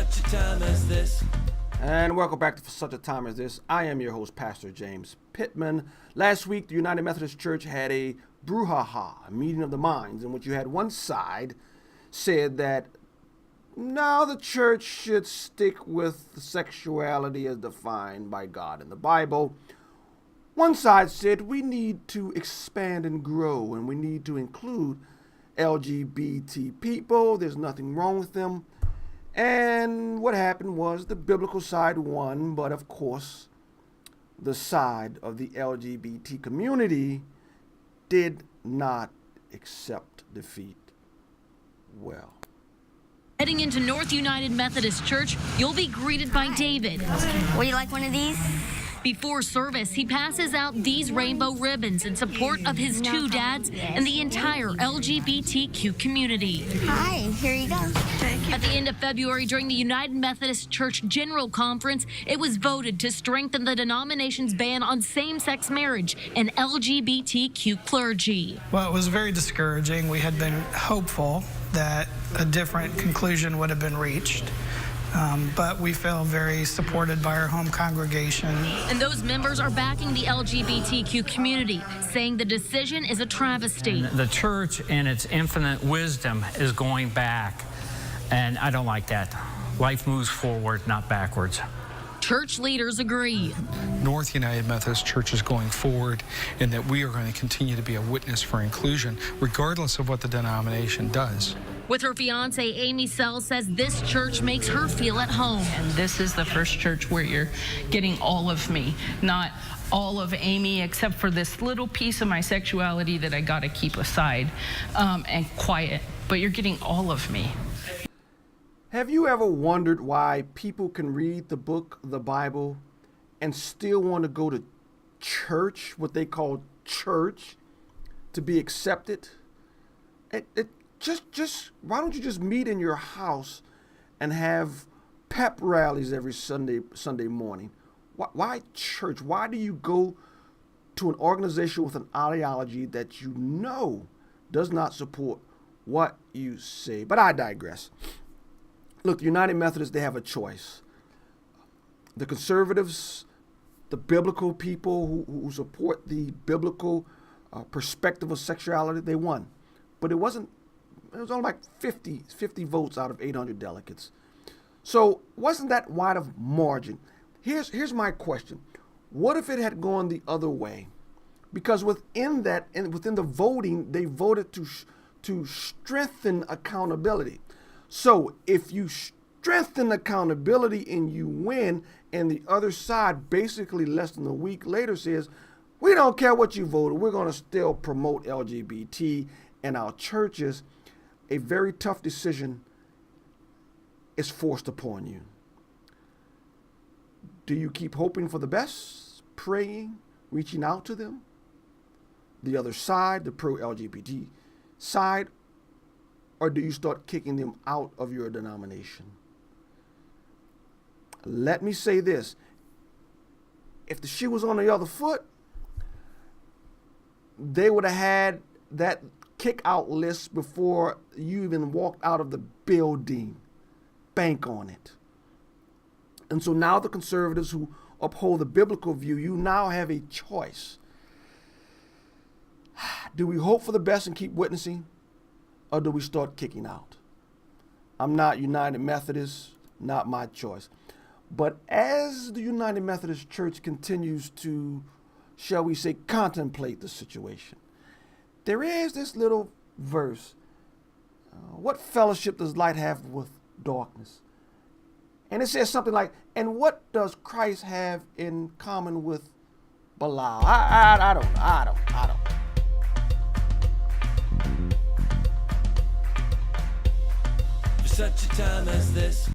such a time as this. And welcome back to For Such a Time as This. I am your host, Pastor James Pittman. Last week, the United Methodist Church had a brouhaha, a meeting of the minds, in which you had one side said that now the church should stick with sexuality as defined by God in the Bible. One side said we need to expand and grow, and we need to include LGBT people. There's nothing wrong with them. And what happened was the biblical side won, but of course, the side of the LGBT community did not accept defeat well. Heading into North United Methodist Church, you'll be greeted by David. Would you like one of these? Before service, he passes out these rainbow ribbons in support of his two dads and the entire LGBTQ community. Hi, here you go. Thank you. At the end of February, during the United Methodist Church General Conference, it was voted to strengthen the denomination's ban on same-sex marriage and LGBTQ clergy. Well, it was very discouraging. We had been hopeful that a different conclusion would have been reached. But we feel very supported by our home congregation. And those members are backing the LGBTQ community, saying the decision is a travesty. The church, in its infinite wisdom, is going back, and I don't like that. Life moves forward, not backwards. Church leaders agree. North United Methodist Church is going forward, and that we are going to continue to be a witness for inclusion, regardless of what the denomination does. With her fiance, Amy Sells says this church makes her feel at home. And this is the first church where you're getting all of me, not all of Amy, except for this little piece of my sexuality that I got to keep aside and quiet. But you're getting all of me. Have you ever wondered why people can read the book, the Bible, and still want to go to church, what they call church, to be accepted? Just why don't you just meet in your house and have pep rallies every Sunday morning? Why church? Why do you go to an organization with an ideology that you know does not support what you say? But I digress. Look, the United Methodists, they have a choice. The conservatives, the biblical people who support the biblical perspective of sexuality, they won. But it was only like 50 votes out of 800 delegates. So wasn't that wide of margin? Here's my question. What if it had gone the other way? Because within that, and within the voting, they voted to strengthen accountability. So if you strengthen accountability and you win, and the other side basically less than a week later says, we don't care what you voted, we're going to still promote LGBT in our churches, a very tough decision is forced upon you. Do you keep hoping for the best, praying, reaching out to them, the other side, the pro-LGBT side, or do you start kicking them out of your denomination? Let me say this. If the shoe was on the other foot, they would have had that kick out list before you even walked out of the building. Bank on it. And so now the conservatives who uphold the biblical view, you now have a choice. Do we hope for the best and keep witnessing? Or do we start kicking out? I'm not United Methodist, not my choice. But as the United Methodist Church continues to, shall we say, contemplate the situation, there is this little verse. What fellowship does light have with darkness? And it says something like, and what does Christ have in common with Belial? I don't know. For such a time as this.